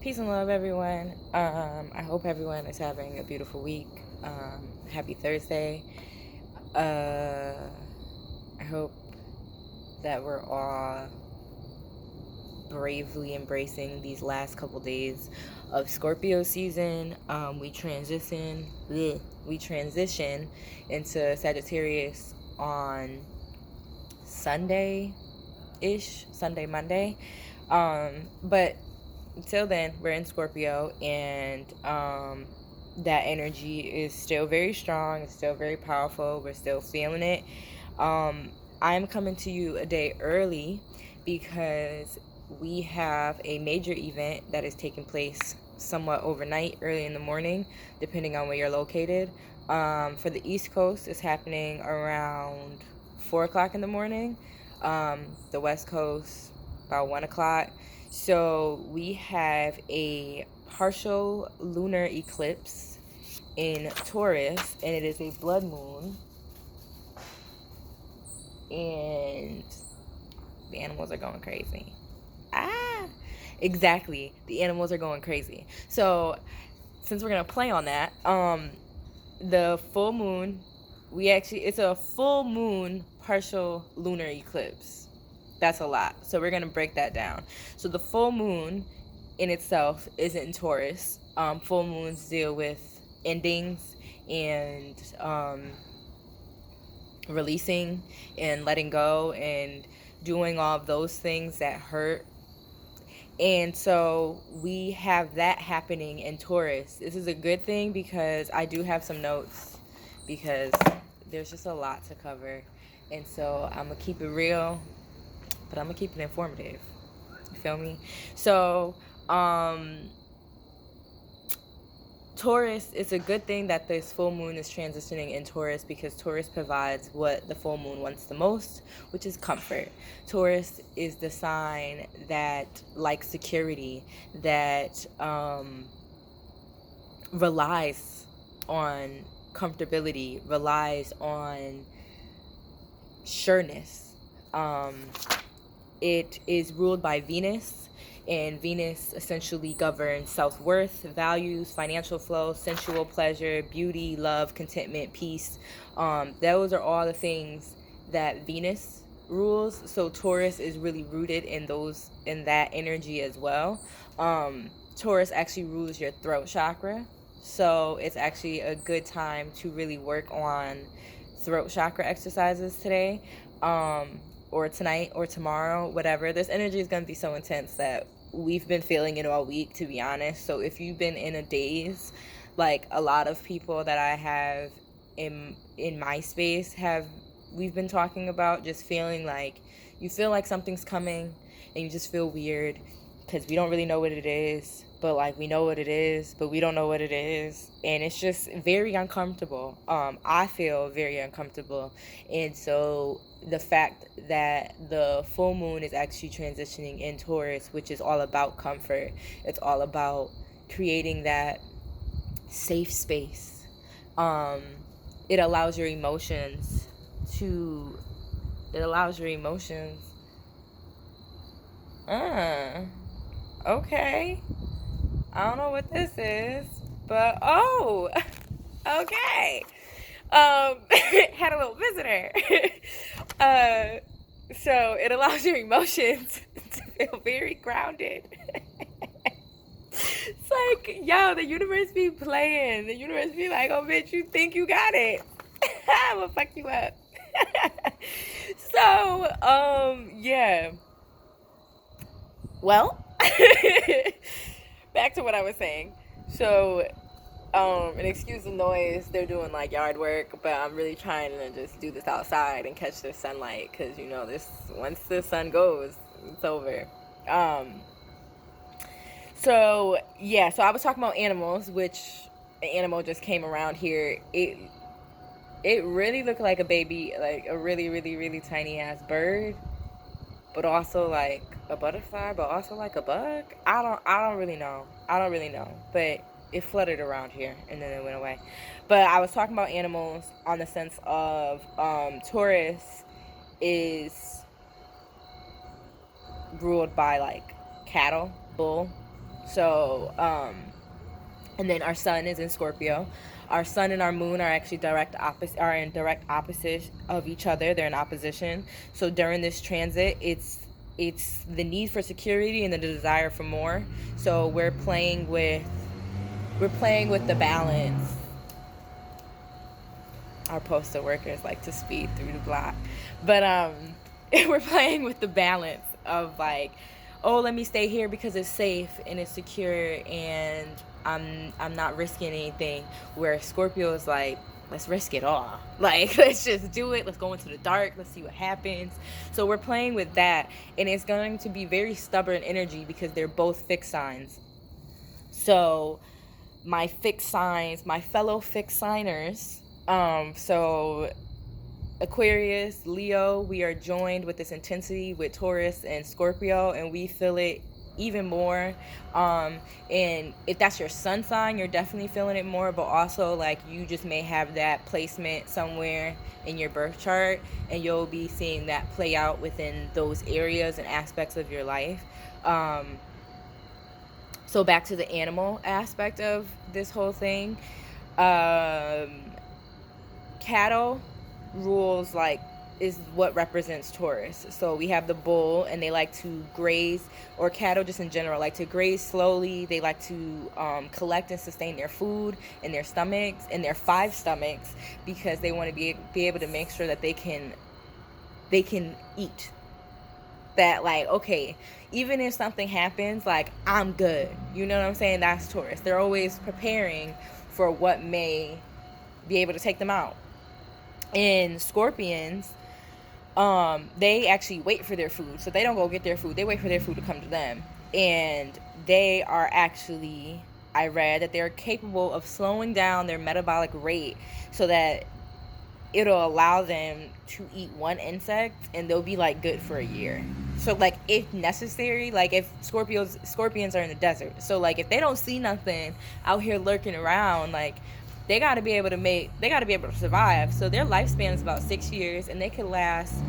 Peace and love, everyone. I hope everyone is having a beautiful week. Happy Thursday. I hope that we're all bravely embracing these last couple days of Scorpio season. We transition into Sagittarius on Sunday, Monday. But until then, we're in Scorpio, and that energy is still very strong. It's still very powerful. We're still feeling it. I'm coming to you a day early because we have a major event that is taking place somewhat overnight, early in the morning, depending on where you're located. For the East Coast, it's happening around 4 o'clock in the morning. The West Coast, about 1 o'clock. So we have a partial lunar eclipse in Taurus, and it is a blood moon. And the animals are going crazy. Exactly. The animals are going crazy. So since we're going to play on that, the full moon, it's a full moon partial lunar eclipse. That's a lot. So we're going to break that down. So the full moon in itself isn't in Taurus. Full moons deal with endings and releasing and letting go and doing all of those things that hurt. And so we have that happening in Taurus. This is a good thing because I do have some notes because there's just a lot to cover. And so I'm going to keep it real, but I'm going to keep it informative. You feel me? So, Taurus, it's a good thing that this full moon is transitioning in Taurus because Taurus provides what the full moon wants the most, which is comfort. Taurus is the sign that likes security, that relies on comfortability, relies on sureness. It is ruled by Venus. And Venus essentially governs self-worth, values, financial flow, sensual pleasure, beauty, love, contentment, peace. Those are all the things that Venus rules. So Taurus is really rooted in that energy as well. Taurus actually rules your throat chakra. So it's actually a good time to really work on throat chakra exercises today. Or tonight or tomorrow, whatever. This energy is going to be so intense that we've been feeling it all week, to be honest. So if you've been in a daze, like a lot of people that I have in my space we've been talking about just feeling like you feel like something's coming and you just feel weird because we don't really know what it is, but like we know what it is, but we don't know what it is, and it's just very uncomfortable. I feel very uncomfortable, and so the fact that the full moon is actually transitioning in Taurus, which is all about comfort, it's all about creating that safe space. It allows your emotions to. Okay. I don't know what this is, but okay. Had a little visitor. So it allows your emotions to feel very grounded. It's like, yo, the universe be playing. The universe be like, oh, bitch, you think you got it. I'm gonna fuck you up. So, yeah. Well, back to what I was saying. So, and excuse the noise, they're doing like yard work, but I'm really trying to just do this outside and catch the sunlight because once the sun goes, it's over. So yeah, so I was talking about animals, which an animal just came around here. It really looked like a baby, like a really, really, really tiny ass bird, but also like a butterfly, but also like a bug. I don't really know. But it fluttered around here and then it went away. But I was talking about animals on the sense of Taurus is ruled by like cattle, bull, So, and then our sun is in Scorpio. Our sun and our moon are actually in direct opposite of each other. They're in opposition. So during this transit, it's the need for security and the desire for more. So we're playing with the balance. Our postal workers like to speed through the block, but we're playing with the balance of like, oh, let me stay here because it's safe and it's secure and I'm not risking anything. Where Scorpio is like, let's risk it all. Like, let's just do it. Let's go into the dark. Let's see what happens. So we're playing with that, and it's going to be very stubborn energy because they're both fixed signs. So my fixed signs, my fellow fixed signers, so Aquarius, Leo, we are joined with this intensity with Taurus and Scorpio, and we feel it even more. And if that's your sun sign, you're definitely feeling it more, but also like you just may have that placement somewhere in your birth chart, and you'll be seeing that play out within those areas and aspects of your life. So back to the animal aspect of this whole thing. Cattle rules like is what represents Taurus. So we have the bull, and they like to graze, or cattle just in general like to graze slowly. They like to collect and sustain their food in their stomachs, in their 5 stomachs, because they want to be able to make sure that they can eat. That like, okay, even if something happens, like, I'm good. You know what I'm saying? That's Taurus. They're always preparing for what may be able to take them out. And Scorpions, they actually wait for their food. So they don't go get their food. They wait for their food to come to them. And they are actually, I read that they're capable of slowing down their metabolic rate so that it'll allow them to eat one insect and they'll be like good for a year. So like if necessary, like if scorpions are in the desert, so like if they don't see nothing out here lurking around, like they got to be able to survive. So their lifespan is about 6 years, and they could last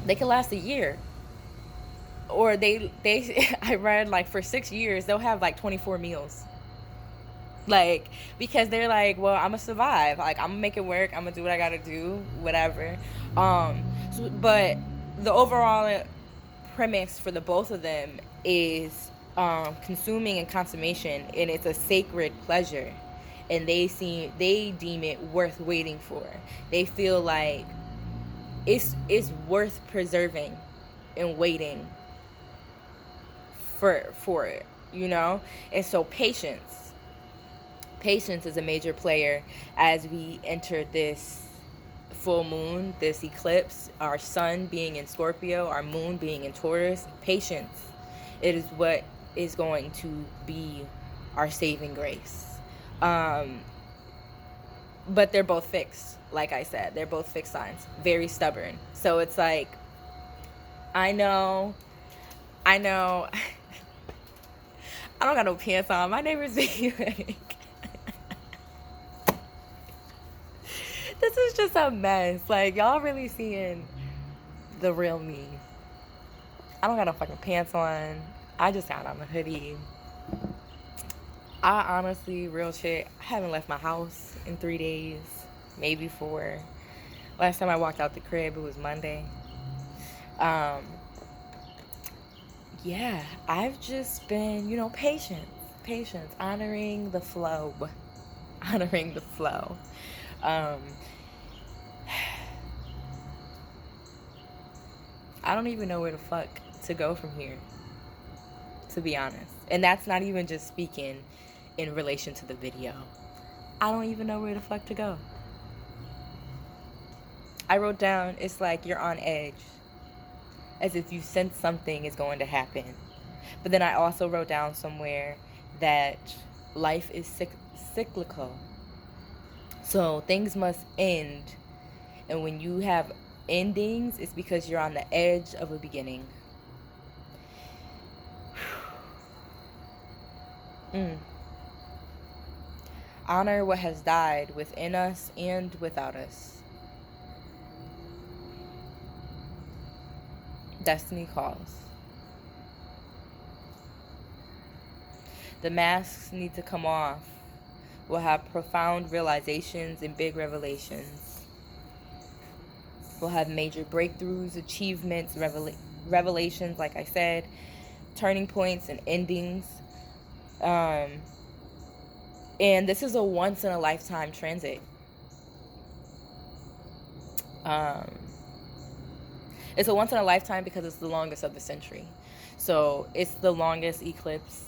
a year. Or they I read like for 6 years they'll have like 24 meals. Like, because they're like, well, I'm gonna survive, like I'm gonna make it work, I'm gonna do what I gotta do, whatever. But the overall premise for the both of them is consuming and consummation, and it's a sacred pleasure, and they deem it worth waiting for. They feel like it's worth preserving and waiting for it, you know. And so Patience is a major player as we enter this full moon, this eclipse, our sun being in Scorpio, our moon being in Taurus. Patience, it is what is going to be our saving grace. But they're both fixed. Like I said, they're both fixed signs, very stubborn. So it's like, I know I don't got no pants on. My neighbors be like, this is just a mess. Like, y'all really seeing the real me. I don't got no fucking pants on. I just got on a hoodie. I honestly, real shit, I haven't left my house in 3 days, maybe 4. Last time I walked out the crib, it was Monday. Yeah, I've just been, patience, honoring the flow. Honoring the flow. I don't even know where the fuck to go from here, to be honest. And that's not even just speaking in relation to the video. I don't even know where the fuck to go. I wrote down, it's like you're on edge, as if you sense something is going to happen. But then I also wrote down somewhere that life is cyclical. So things must end. And when you have endings, it's because you're on the edge of a beginning. Honor what has died within us and without us. Destiny calls. The masks need to come off. We'll have profound realizations and big revelations. We'll have major breakthroughs, achievements, revelations, like I said, turning points and endings. And this is a once in a lifetime transit. It's a once in a lifetime because it's the longest of the century. So it's the longest eclipse,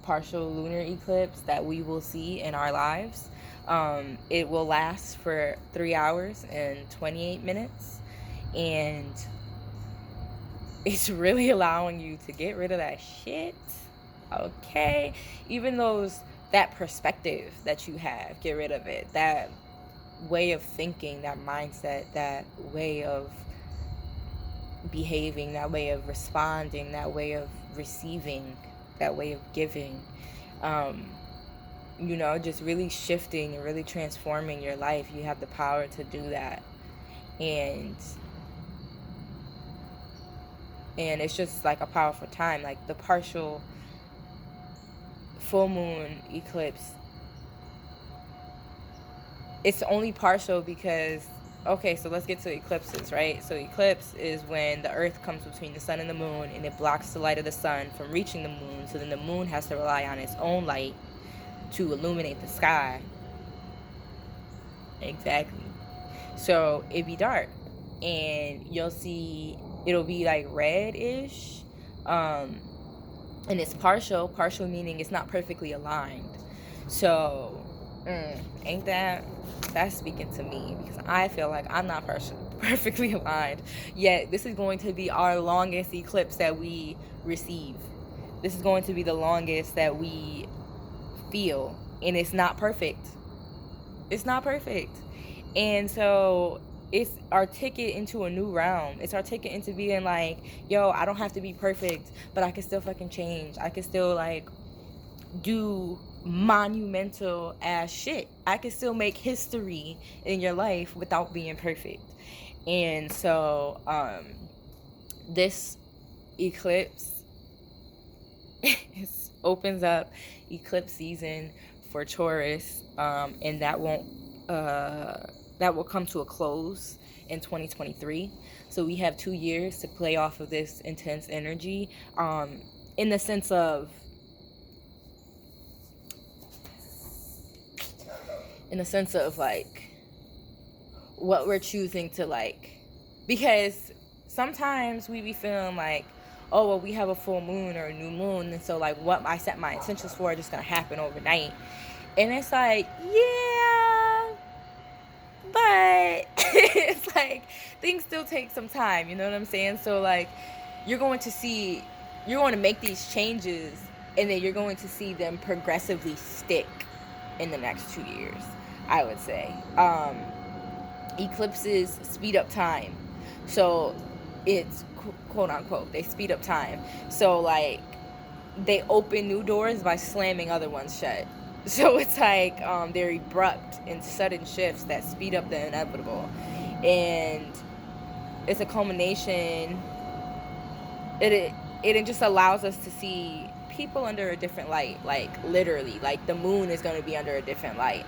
partial lunar eclipse, that we will see in our lives. It will last for 3 hours and 28 minutes. And it's really allowing you to get rid of that shit. Okay? Even that perspective that you have, get rid of it. That way of thinking, that mindset, that way of behaving, that way of responding, that way of receiving, that way of giving, just really shifting and really transforming your life. You have the power to do that. And it's just like a powerful time. Like the partial full moon eclipse, it's only partial because, okay, so let's get to eclipses, right? So eclipse is when the earth comes between the sun and the moon, and it blocks the light of the sun from reaching the moon. So then the moon has to rely on its own light to illuminate the sky. Exactly. So it'd be dark, and you'll see it'll be like reddish, and it's partial meaning it's not perfectly aligned. So ain't that's speaking to me, because I feel like I'm not perfectly aligned. Yet this is going to be our longest eclipse that we receive. This is going to be the longest that we feel, and it's not perfect. It's not perfect. And so it's our ticket into a new realm. It's our ticket into being like, yo, I don't have to be perfect, but I can still fucking change. I can still like do monumental ass shit. I can still make history in your life without being perfect. And so this eclipse opens up eclipse season for Taurus, and that will come to a close in 2023. So we have 2 years to play off of this intense energy, in the sense of like what we're choosing to like, because sometimes we be feeling like, oh, well, we have a full moon or a new moon, and so like what I set my intentions for are just gonna happen overnight. And it's like, yeah, but it's like things still take some time, you know what I'm saying? So like you're going to make these changes, and then you're going to see them progressively stick in the next 2 years, I would say. Eclipses speed up time. So it's quote unquote, they speed up time. So like they open new doors by slamming other ones shut. So it's like they're abrupt and sudden shifts that speed up the inevitable. And it's a culmination. It just allows us to see people under a different light. Like literally, like the moon is going to be under a different light.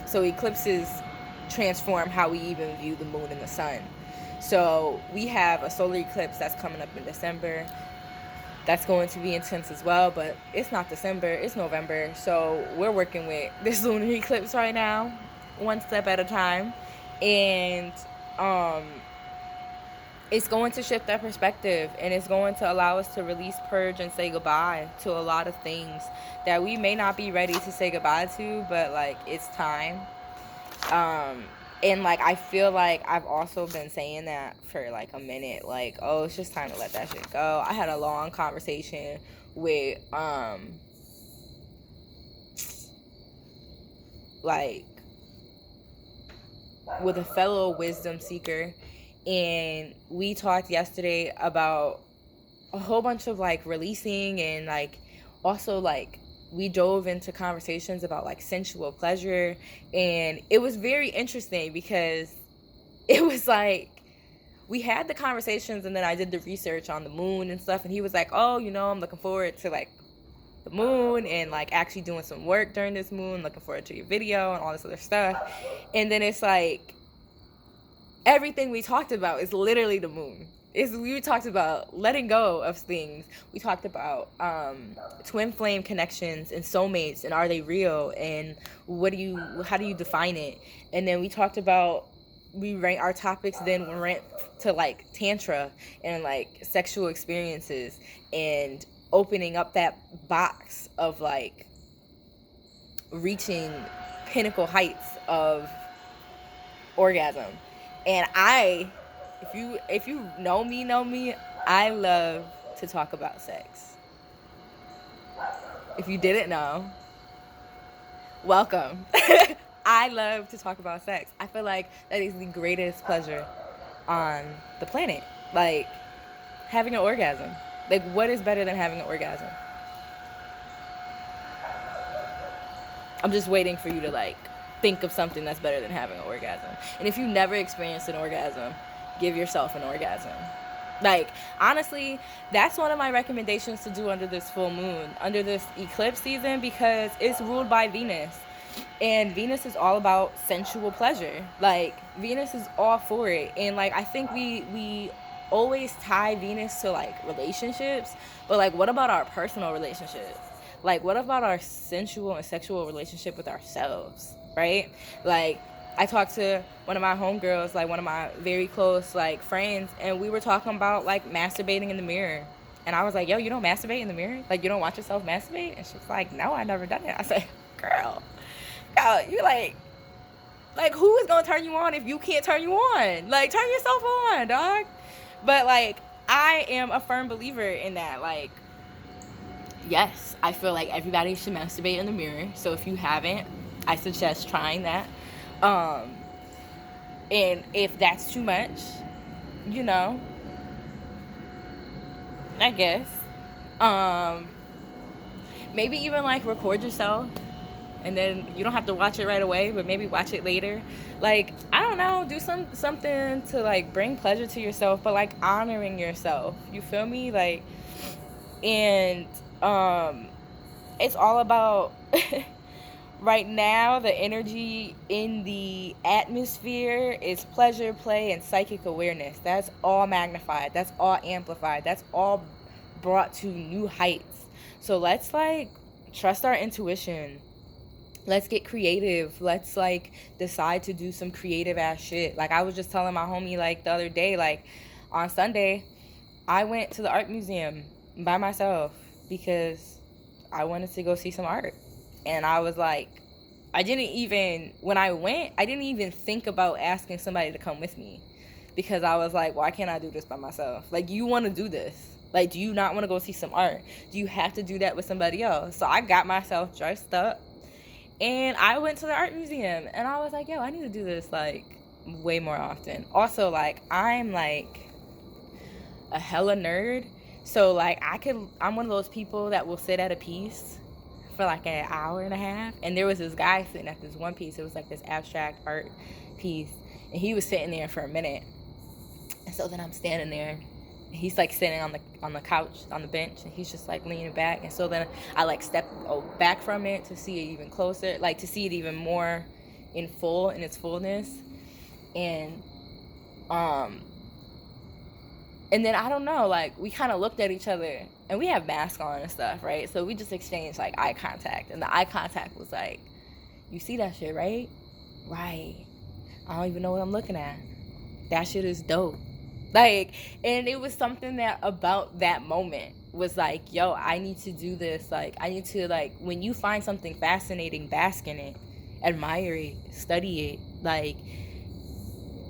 So eclipses transform how we even view the moon and the sun. So we have a solar eclipse that's coming up in December. That's going to be intense as well, but it's not December, it's November. So we're working with this lunar eclipse right now, one step at a time. And it's going to shift that perspective, and it's going to allow us to release, purge, and say goodbye to a lot of things that we may not be ready to say goodbye to, but like it's time. And like I feel like I've also been saying that for like a minute, like, oh, it's just time to let that shit go. I had a long conversation with with a fellow wisdom seeker, and we talked yesterday about a whole bunch of like releasing, and like also like we dove into conversations about like sensual pleasure. And it was very interesting because it was like we had the conversations, and then I did the research on the moon and stuff, and he was like, oh, I'm looking forward to like the moon and like actually doing some work during this moon, looking forward to your video and all this other stuff. And then it's like everything we talked about is literally the moon. We talked about letting go of things. We talked about twin flame connections and soulmates, and are they real, and how do you define it? And then we talked about, we rank our topics, then we went to like tantra and like sexual experiences and opening up that box of like reaching pinnacle heights of orgasm. And if you know me, I love to talk about sex. If you didn't know, welcome. I love to talk about sex. I feel like that is the greatest pleasure on the planet. Like having an orgasm. Like, what is better than having an orgasm? I'm just waiting for you to like think of something that's better than having an orgasm. And if you never experienced an orgasm, give yourself an orgasm. Like, honestly, that's one of my recommendations to do under this full moon, under this eclipse season, because it's ruled by Venus. And Venus is all about sensual pleasure. Like, Venus is all for it. And like, I think we always tie Venus to like relationships, but like, what about our personal relationships? Like, what about our sensual and sexual relationship with ourselves, right? Like, I talked to one of my homegirls, like one of my very close like friends, and we were talking about like masturbating in the mirror. And I was like, yo, you don't masturbate in the mirror? Like, you don't watch yourself masturbate? And she was like, no, I never done it. I said, girl, you like who is gonna turn you on if you can't turn you on? Like, turn yourself on, dog. But like, I am a firm believer in that. Like, yes, I feel like everybody should masturbate in the mirror. So if you haven't, I suggest trying that. And if that's too much, you know, I guess, maybe even like record yourself, and then you don't have to watch it right away, but maybe watch it later. Like, I don't know, do something to like bring pleasure to yourself, but like honoring yourself. You feel me? Like, and it's all about right now, the energy in the atmosphere is pleasure, play, and psychic awareness. That's all magnified. That's all amplified. That's all brought to new heights. So let's like trust our intuition. Let's get creative. Let's like decide to do some creative ass shit. Like, I was just telling my homie like the other day, like on Sunday, I went to the art museum by myself because I wanted to go see some art. And I was like, when I went, I didn't even think about asking somebody to come with me, because I was like, why can't I do this by myself? Like, you want to do this? Like, do you not want to go see some art? Do you have to do that with somebody else? So I got myself dressed up and I went to the art museum, and I was like, yo, I need to do this like way more often. Also, like, I'm like a hella nerd. So like, I'm one of those people that will sit at a piece for like an hour and a half. And there was this guy sitting at this one piece. It was like this abstract art piece, and he was sitting there for a minute. And so then I'm standing there, and he's like sitting on the couch, on the bench, and he's just like leaning back. And so then I like step back from it to see it even closer, like to see it even more in its fullness. And then I don't know, like, we kind of looked at each other, and we have masks on and stuff, right? So we just exchanged like eye contact, and the eye contact was like, you see that shit, right? Right. I don't even know what I'm looking at. That shit is dope. Like, and it was something that about that moment was like, yo, I need to do this. Like, I need to, like, when you find something fascinating, bask in it, admire it, study it.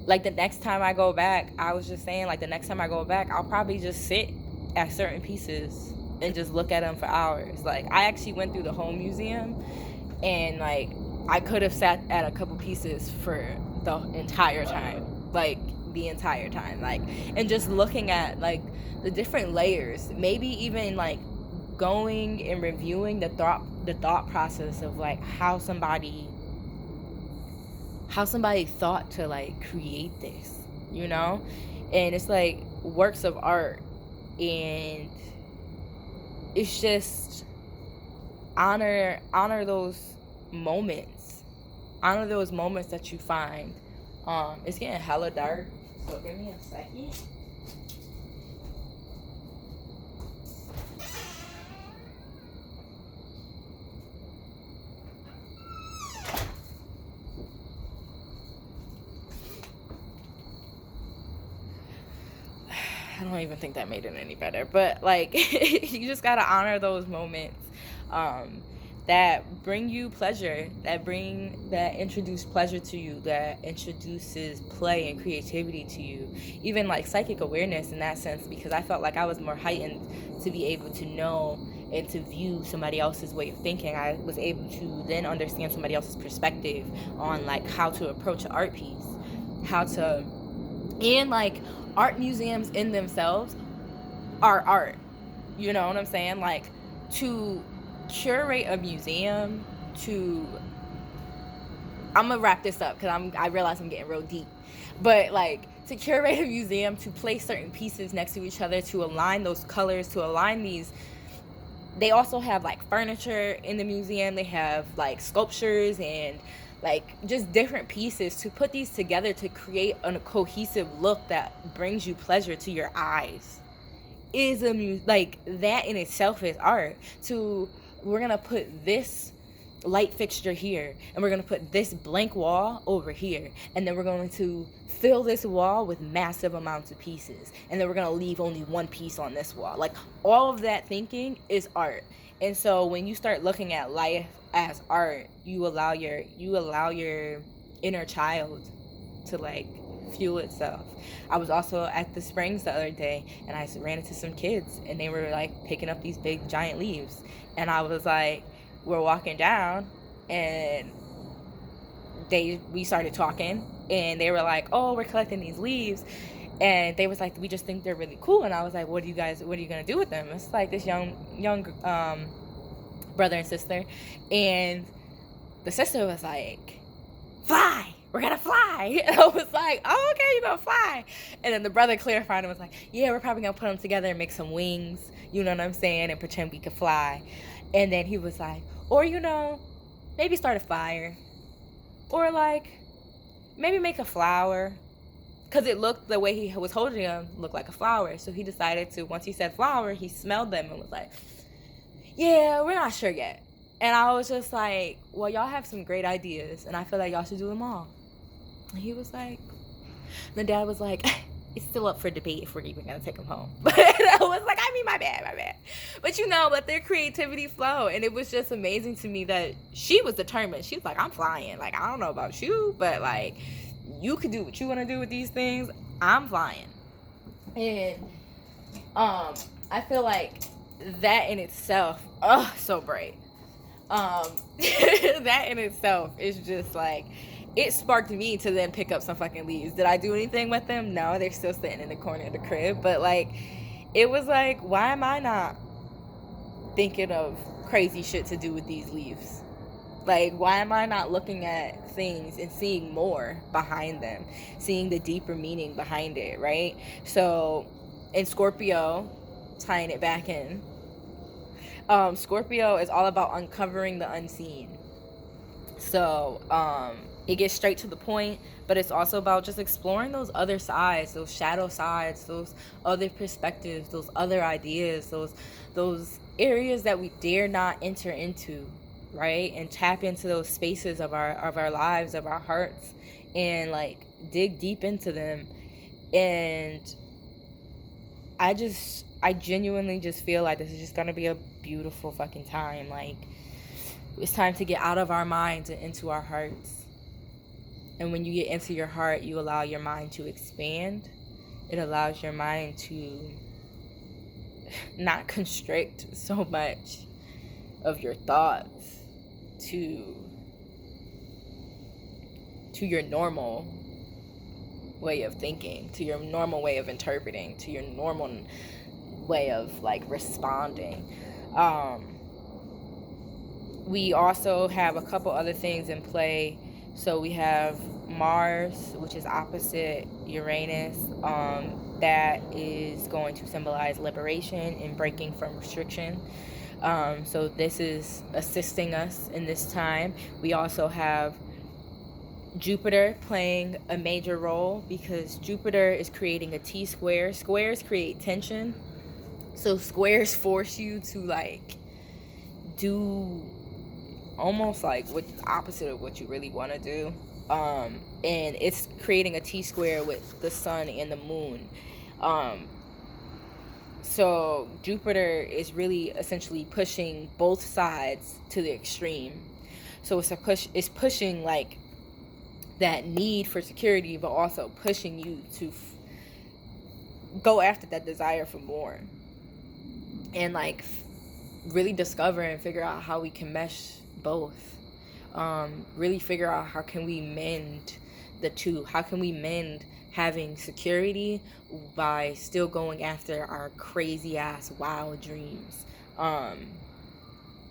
Like the next time I go back, I was just saying, like, the next time I go back, I'll probably just sit at certain pieces and just look at them for hours. Like, I actually went through the whole museum, and like, I could have sat at a couple pieces for the entire time. Like, the entire time. Like, and just looking at like the different layers, maybe even like going and reviewing the thought process of like how somebody thought to like create this, you know? And it's like works of art, and it's just honor those moments. Honor those moments that you find. It's getting hella dark, so give me a second. I don't even think that made it any better, but like you just gotta honor those moments that bring you pleasure, that introduce pleasure to you, that introduces play and creativity to you, even like psychic awareness in that sense, because I felt like I was more heightened to be able to know and to view somebody else's way of thinking. I was able to then understand somebody else's perspective on like how to approach an art piece, and like art museums in themselves are art. You know what I'm saying? Like, to curate a museum, I'm gonna wrap this up because I realize I'm getting real deep, but like, to curate a museum, to place certain pieces next to each other, to align those colors, to align these. They also have like furniture in the museum. They have like sculptures and like just different pieces, to put these together to create a cohesive look that brings you pleasure to your eyes is like that in itself is art. We're gonna put this light fixture here, and we're gonna put this blank wall over here, and then we're going to fill this wall with massive amounts of pieces, and then we're gonna leave only one piece on this wall. Like, all of that thinking is art. And so when you start looking at life as art, you allow your inner child to like fuel itself. I was also at the Springs the other day, and I ran into some kids, and they were like picking up these big giant leaves, and I was like, we're walking down, and we started talking, and they were like, oh, we're collecting these leaves, and they was like, we just think they're really cool. And I was like, what are you gonna do with them? It's like this young brother and sister, and the sister was like, fly, we're gonna fly. And I was like, oh, okay, you're gonna fly. And then the brother clarified and was like, yeah, we're probably gonna put them together and make some wings, you know what I'm saying, and pretend we could fly. And then he was like, or, you know, maybe start a fire, or like maybe make a flower, because it looked, the way he was holding them looked like a flower. So he decided to, once he said flower, he smelled them and was like, yeah, we're not sure yet. And I was just like, well, y'all have some great ideas, and I feel like y'all should do them all. And he was like, the dad was like, it's still up for debate if we're even gonna take them home. But I was like, I mean, my bad. But you know, let their creativity flow. And it was just amazing to me that she was determined. She was like, I'm flying. Like, I don't know about you, but like, you could do what you want to do with these things. I'm flying. And I feel like that in itself, so bright. That in itself is just like, it sparked me to then pick up some fucking leaves. Did I do anything with them? No, they're still sitting in the corner of the crib. But like, it was like, why am I not thinking of crazy shit to do with these leaves? Like, why am I not looking at things and seeing more behind them, seeing the deeper meaning behind it, right? So in Scorpio, tying it back in, Scorpio is all about uncovering the unseen. So it gets straight to the point, but it's also about just exploring those other sides, those shadow sides, those other perspectives, those other ideas, those areas that we dare not enter into, right? And tap into those spaces of our lives, of our hearts, and like dig deep into them. And I genuinely just feel like this is just gonna be a beautiful fucking time. Like, it's time to get out of our minds and into our hearts. And when you get into your heart, you allow your mind to expand. It allows your mind to not constrict so much of your thoughts to your normal way of thinking, to your normal way of interpreting, to your normal way of like responding. We also have a couple other things in play. So we have Mars, which is opposite Uranus, that is going to symbolize liberation and breaking from restriction. So this is assisting us in this time. We also have Jupiter playing a major role because Jupiter is creating a T-square. Squares create tension. So squares force you to like do almost like what opposite of what you really want to do. And it's creating a T-square with the sun and the moon. So Jupiter is really essentially pushing both sides to the extreme. So it's pushing like that need for security, but also pushing you to go after that desire for more, and like really discover and figure out how we can mesh both. Really figure out how can we mend the two. How can we mend having security by still going after our crazy ass wild dreams.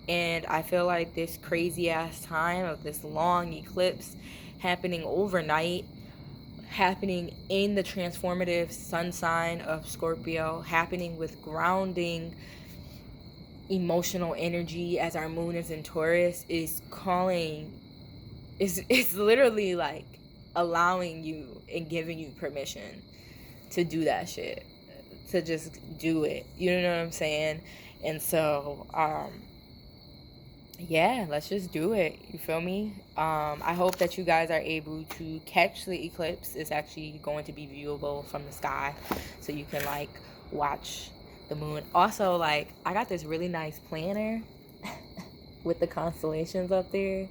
And I feel like this crazy ass time of this long eclipse happening overnight, happening in the transformative sun sign of Scorpio, happening with grounding emotional energy as our moon is in Taurus, is literally like allowing you and giving you permission to do that shit, to just do it, you know what I'm saying? And so yeah, let's just do it, you feel me? I hope that you guys are able to catch the eclipse. It's actually going to be viewable from the sky, so you can like watch the moon. Also, like, I got this really nice planner with the constellations up there,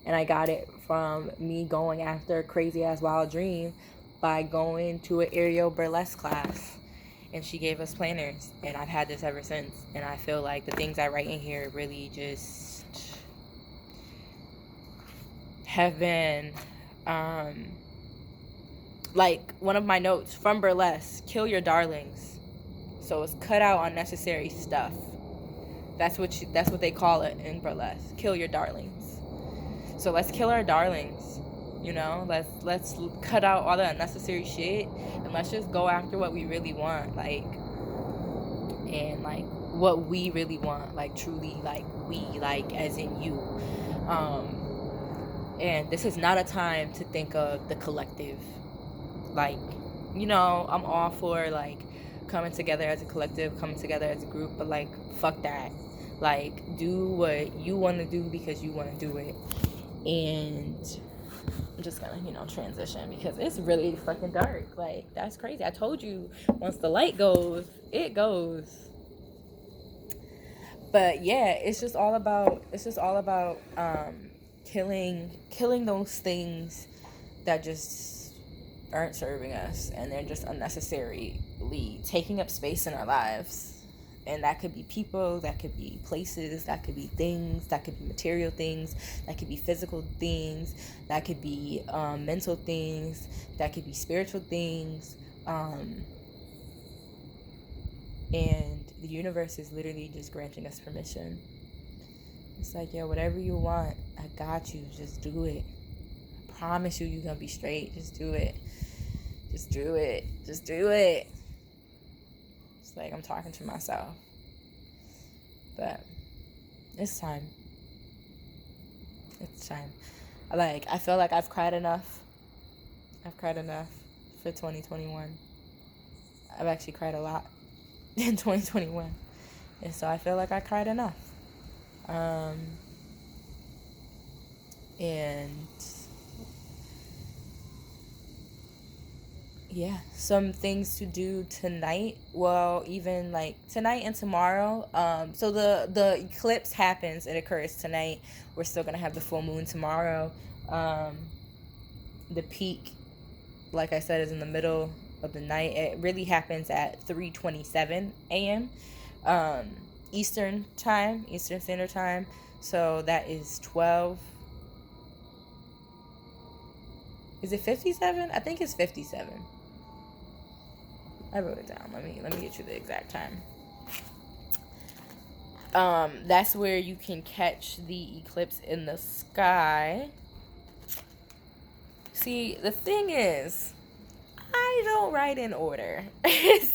and I got it from me going after a crazy ass wild dream by going to an aerial burlesque class, and she gave us planners, and I've had this ever since. And I feel like the things I write in here really just have been like one of my notes from burlesque: kill your darlings. So it's cut out unnecessary stuff. That's what they call it in burlesque: kill your darlings. So let's kill our darlings, you know? Let's cut out all the unnecessary shit, and let's just go after what we really want, like, and like what we really want, like truly, like we, like as in you. And this is not a time to think of the collective. Like, you know, I'm all for like coming together as a collective, coming together as a group, but like fuck that. Like, do what you want to do because you want to do it. And I'm just gonna, you know, transition because it's really fucking dark. Like, that's crazy. I told you, once the light goes, it goes. But yeah, it's just all about killing those things that just aren't serving us, and they're just unnecessarily taking up space in our lives. And that could be people, that could be places, that could be things, that could be material things, that could be physical things, that could be mental things, that could be spiritual things. And the universe is literally just granting us permission. It's like, yo, whatever you want, I got you. Just do it. I promise you, you're gonna be straight. Just do it. Just do it. Just do it. It's like I'm talking to myself. But it's time. It's time. Like, I feel like I've cried enough. I've cried enough for 2021. I've actually cried a lot in 2021. And so I feel like I cried enough. And yeah, some things to do tonight. Well, even like tonight and tomorrow. So the eclipse happens, it occurs tonight. We're still gonna have the full moon tomorrow. The peak, like I said, is in the middle of the night. It really happens at 3:27 a.m. Eastern Standard Time. So that is 12. Is it 57? I think it's 57. I wrote it down. Let me get you the exact time. That's where you can catch the eclipse in the sky. See, the thing is, I don't write in order.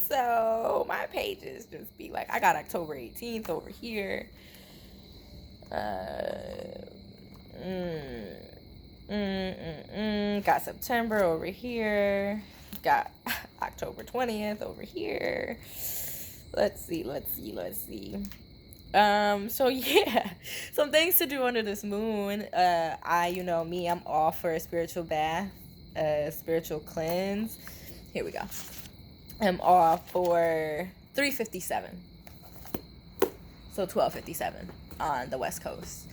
So my pages just be like, I got October 18th over here. Got September over here. Got October 20th over here. Let's see. So yeah, some things to do under this moon. I'm all for a spiritual bath, a spiritual cleanse. Here we go. I'm all for 3:57. So 12:57 on the West Coast.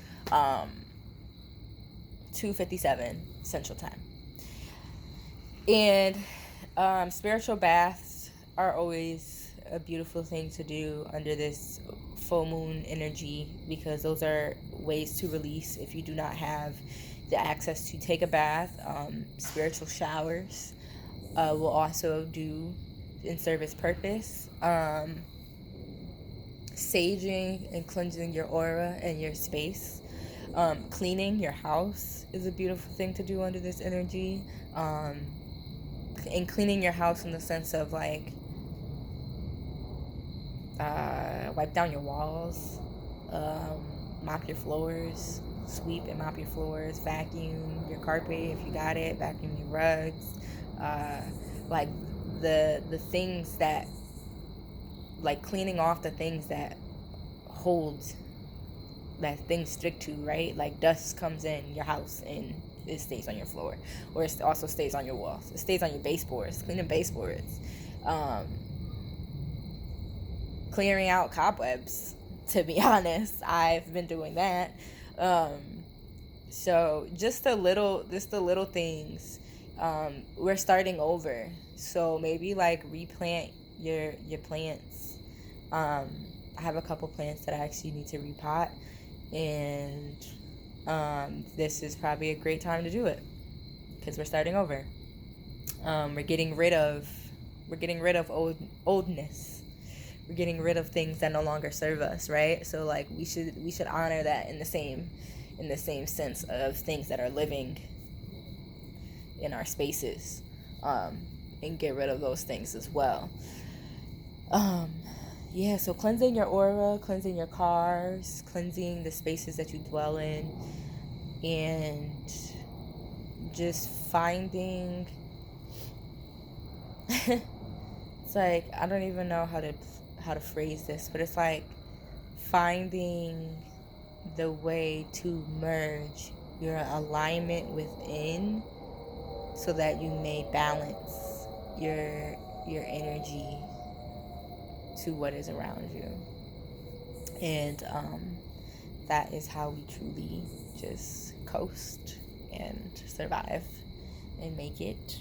2:57 Central Time. And spiritual baths are always a beautiful thing to do under this full moon energy, because those are ways to release if you do not have the access to take a bath. Spiritual showers will also do and serve its purpose. Saging and cleansing your aura and your space. Cleaning your house is a beautiful thing to do under this energy. And cleaning your house in the sense of like wipe down your walls, mop your floors, sweep and mop your floors, vacuum your carpet if you got it, vacuum your rugs, like the things that, like cleaning off the things that things stick to, right? Like dust comes in your house and it stays on your floor, or it also stays on your walls, it stays on your baseboards. Cleaning baseboards, clearing out cobwebs, to be honest. I've been doing that. So just the little things. We're starting over, so maybe like replant your plants. I have a couple plants that I actually need to repot, and this is probably a great time to do it because we're starting over. We're getting rid of oldness. We're getting rid of things that no longer serve us, right? So like we should honor that in the same sense of things that are living in our spaces, and get rid of those things as well. So cleansing your aura, cleansing your cars, cleansing the spaces that you dwell in, and just finding it's like, I don't even know how to phrase this, but it's like finding the way to merge your alignment within so that you may balance your energy to what is around you. And that is how we truly just coast and survive and make it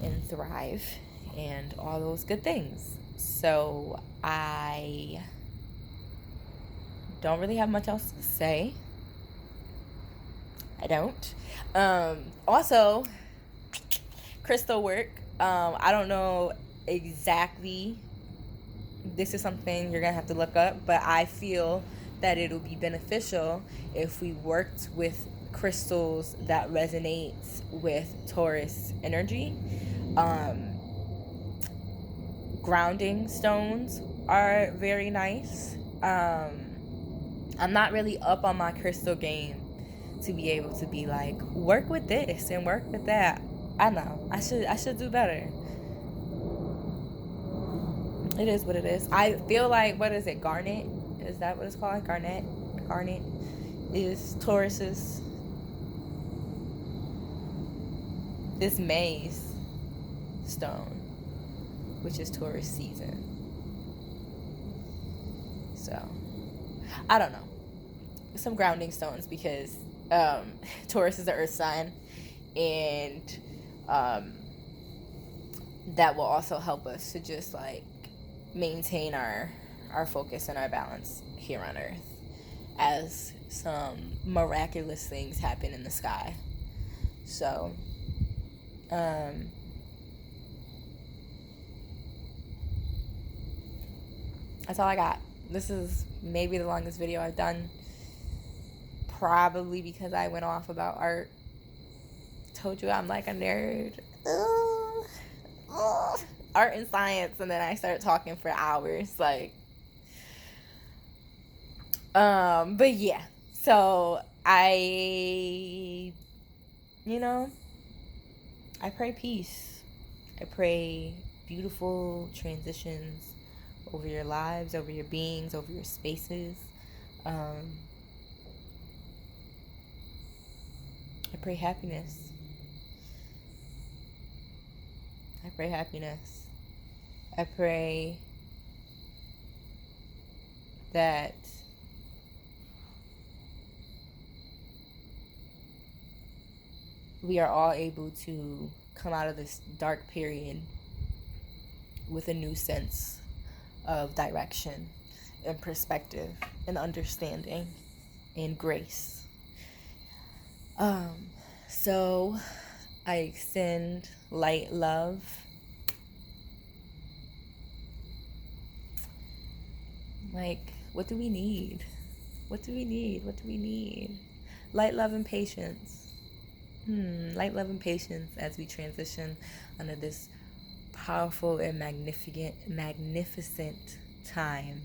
and thrive and all those good things. So I don't really have much else to say. I don't. Also, crystal work. I don't know exactly. This is something you're going to have to look up, but I feel that it'll be beneficial if we worked with crystals that resonates with Taurus energy. Grounding stones are very nice. I'm not really up on my crystal game to be able to be like, work with this and work with that. I know I should do better. It is what it is. I feel like, what is it, garnet? Is that what it's called? Garnet is Taurus's. This maize stone, which is Taurus season. So I don't know, some grounding stones, because Taurus is the earth sign, and that will also help us to just like maintain our focus and our balance here on earth as some miraculous things happen in the sky. So that's all I got. This is maybe the longest video I've done, probably because I went off about art. Told you I'm like a nerd. art and science, and then I start talking for hours, like. But yeah, so I, you know, I pray peace. I pray beautiful transitions over your lives, over your beings, over your spaces. Um, I pray happiness. I pray happiness. I pray that we are all able to come out of this dark period with a new sense of direction and perspective and understanding and grace. So I extend light love. Like, what do we need? What do we need? What do we need? Light, love, and patience. Light, love, and patience as we transition under this powerful and magnificent time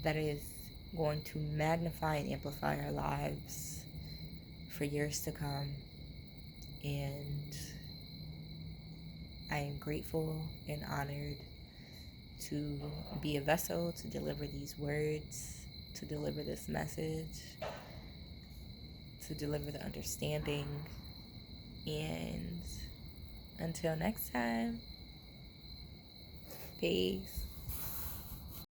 that is going to magnify and amplify our lives for years to come. And I am grateful and honored to be a vessel to deliver these words, to deliver this message, to deliver the understanding. And until next time, peace.